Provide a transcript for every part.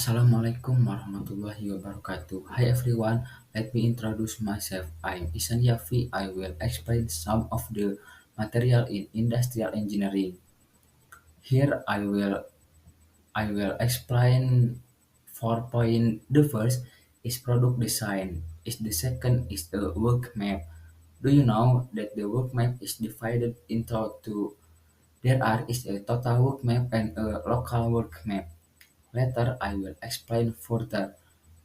Assalamualaikum warahmatullahi wabarakatuh. Hi everyone, let me introduce myself. I'm Isan Yafi. I will explain some of the material in industrial engineering. Here I will explain 4 point. The first is product design. Is the second is the work map. Do you know that the work map is divided into two? There are is a total work map and a local work map. Later I will explain further.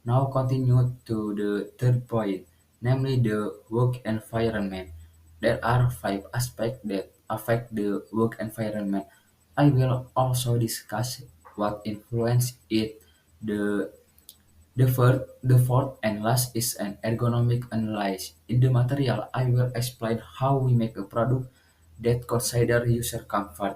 Now continue to the third point, namely the work environment. There are 5 aspects that affect the work environment. I will also discuss what influence it. The the fourth and last is an ergonomic analysis. In the material, I will explain how we make a product that consider user comfort.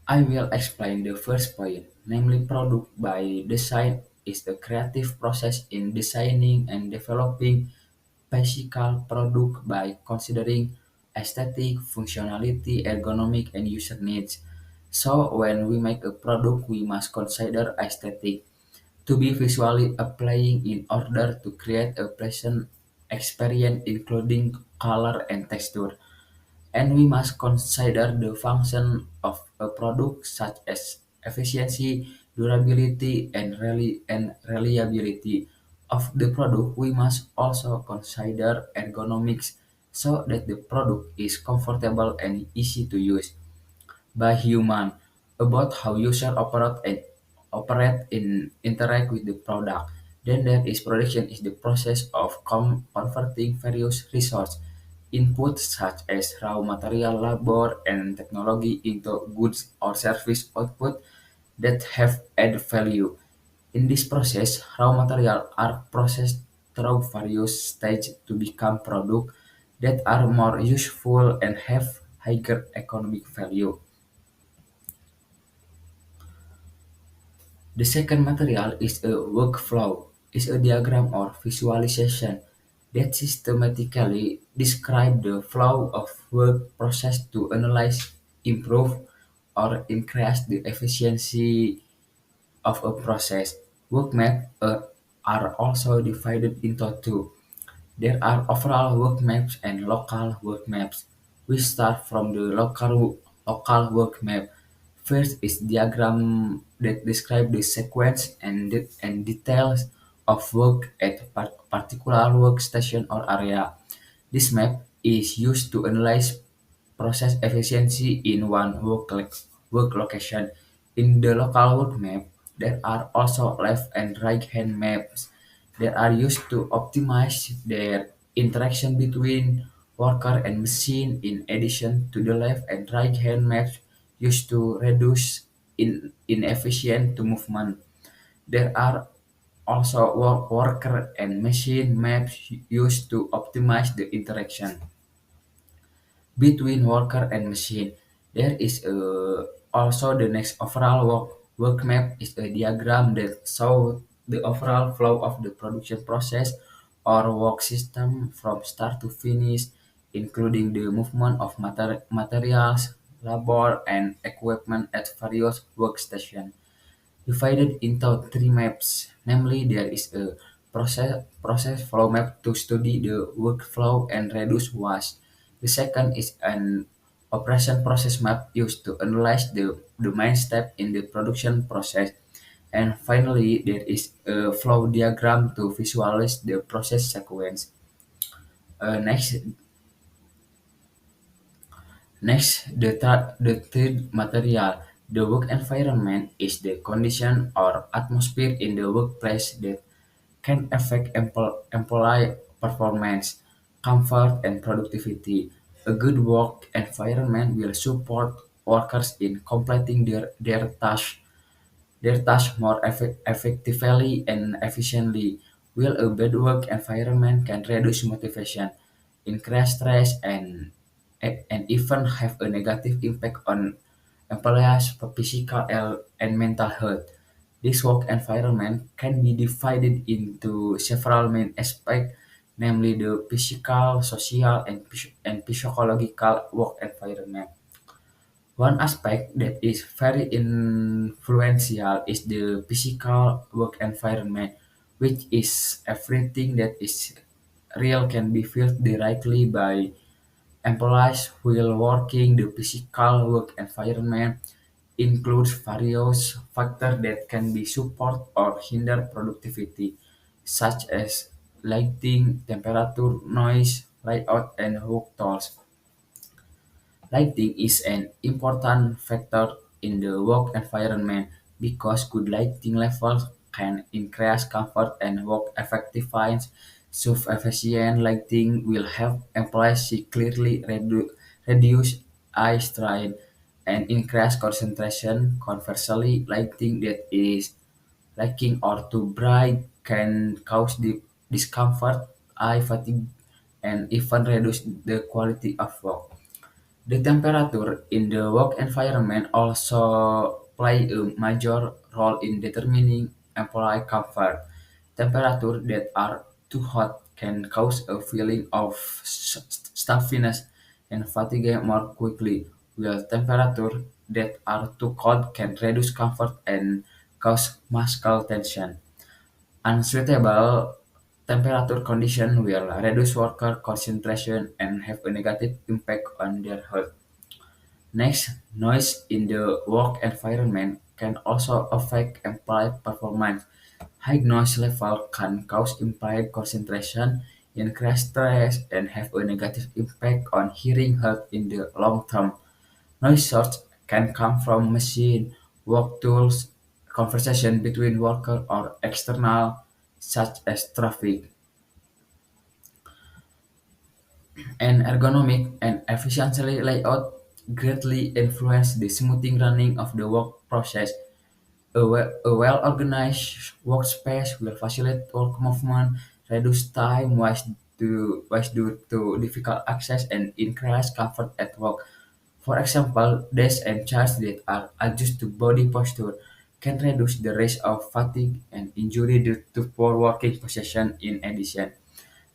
I will explain the first point, namely product by design is the creative process in designing and developing physical product by considering aesthetic, functionality, ergonomic, and user needs. So when we make a product, we must consider aesthetic to be visually appealing in order to create a pleasant experience including color and texture. And we must consider the function of a product such as efficiency, durability, and reliability of the product. We must also consider ergonomics so that the product is comfortable and easy to use by human about how user operate in interact with the product. Then there is production is the process of converting various resource inputs such as raw material, labor, and technology into goods or service output that have added value. In this process, raw material are processed through various stages to become products that are more useful and have higher economic value. The second material is a workflow, is a diagram or visualization that systematically describe the flow of work process to analyze, improve, or increase the efficiency of a process. Work maps are also divided into two. There are overall work maps and local work maps. We start from the local work map. First is diagram that describe the sequence and details of work at a particular workstation or area. This map is used to analyze process efficiency in one work location. In the local work map, there are also left and right hand maps that are used to optimize their interaction between worker and machine in addition to the left and right hand maps used to reduce inefficient to movement. There are also worker and machine maps used to optimize the interaction between worker and machine. There is also the next overall work map is a diagram that shows the overall flow of the production process or work system from start to finish, including the movement of materials, labor, and equipment at various workstations divided into three maps. Namely, there is a process flow map to study the workflow and reduce waste. The second is an operation process map used to analyze the main step in the production process. And finally, there is a flow diagram to visualize the process sequence. Next, the third material, the work environment is the condition or atmosphere in the workplace that can affect employee performance, comfort, and productivity. A good work environment will support workers in completing their task more effectively and efficiently, while a bad work environment can reduce motivation, increase stress, and even have a negative impact on employees' physical and mental health. This work environment can be divided into several main aspects, namely the physical, social, and psychological work environment. One aspect that is very influential is the physical work environment, which is everything that is real can be felt directly by employees while working. The physical work environment includes various factors that can be support or hinder productivity, such as lighting, temperature, noise, layout, and work tools. Lighting is an important factor in the work environment because good lighting levels can increase comfort and work effectiveness. Sufficient lighting will help employees see clearly, reduce eye strain, and increase concentration. Conversely, lighting that is lacking or too bright can cause discomfort, eye fatigue, and even reduce the quality of work. The temperature in the work environment also play a major role in determining employee comfort. Temperatures that are too hot can cause a feeling of stuffiness and fatigue more quickly, while temperatures that are too cold can reduce comfort and cause muscle tension. Unsuitable temperature conditions will reduce worker concentration and have a negative impact on their health. Next, noise in the work environment can also affect employee performance. High noise level can cause impaired concentration, increase stress, and have a negative impact on hearing health in the long term. Noise source can come from machine, work tools, conversation between workers, or external, such as traffic. And ergonomic and efficiently layout greatly influence the smoothing running of the work process. A well-organized workspace will facilitate work movement, reduce time waste due to difficult access, and increase comfort at work. For example, desks and chairs that are adjusted to body posture can reduce the risk of fatigue and injury due to poor working position. In addition,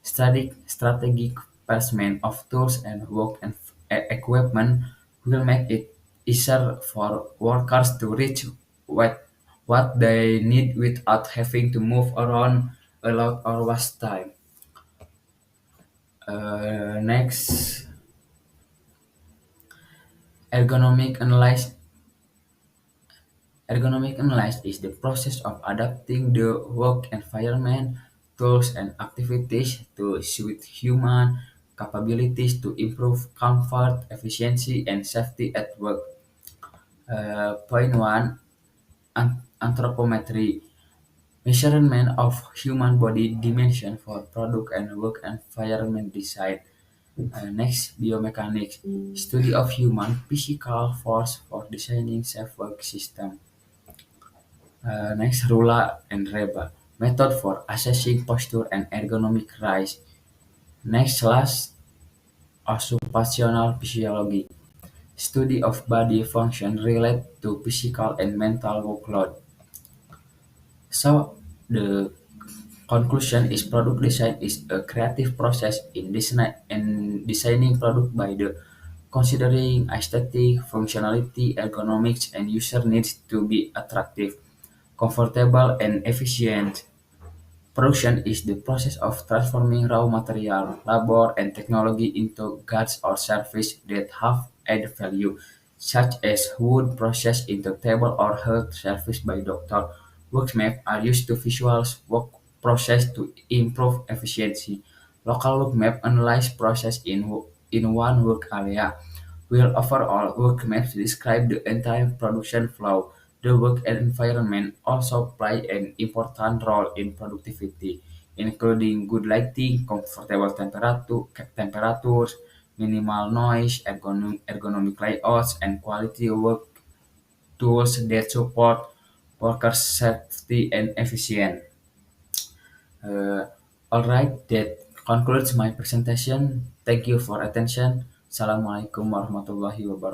strategic placement of tools and work and equipment will make it easier for workers to reach what, what they need without having to move around a lot or waste time. Next, ergonomic analysis. Ergonomic analysis is the process of adapting the work environment, tools, and activities to suit human capabilities to improve comfort, efficiency, and safety at work. Point one, anthropometry, measurement of human body dimension for product and work environment design. Next, biomechanics, study of human physical force for designing safe work system. Next, Rula and Reba, method for assessing posture and ergonomic rise. Next, last, occupational physiology, study of body function related to physical and mental workload. So, the conclusion is product design is a creative process in designing product by the considering aesthetic, functionality, ergonomics, and user needs to be attractive, comfortable, and efficient. Production is the process of transforming raw material, labor, and technology into goods or services that have added value, such as wood processed into table or health service by doctor. Workmaps are used to visualize work process to improve efficiency. Local workmap analyze process in one work area, while overall workmaps describe the entire production flow. The work environment also play an important role in productivity, including good lighting, comfortable temperatures, minimal noise, ergonomic layouts, and quality work tools that support workers' safety and efficiency. Uh, all right, that concludes my presentation. Thank you for attention. Assalamualaikum warahmatullahi wabarakatuh.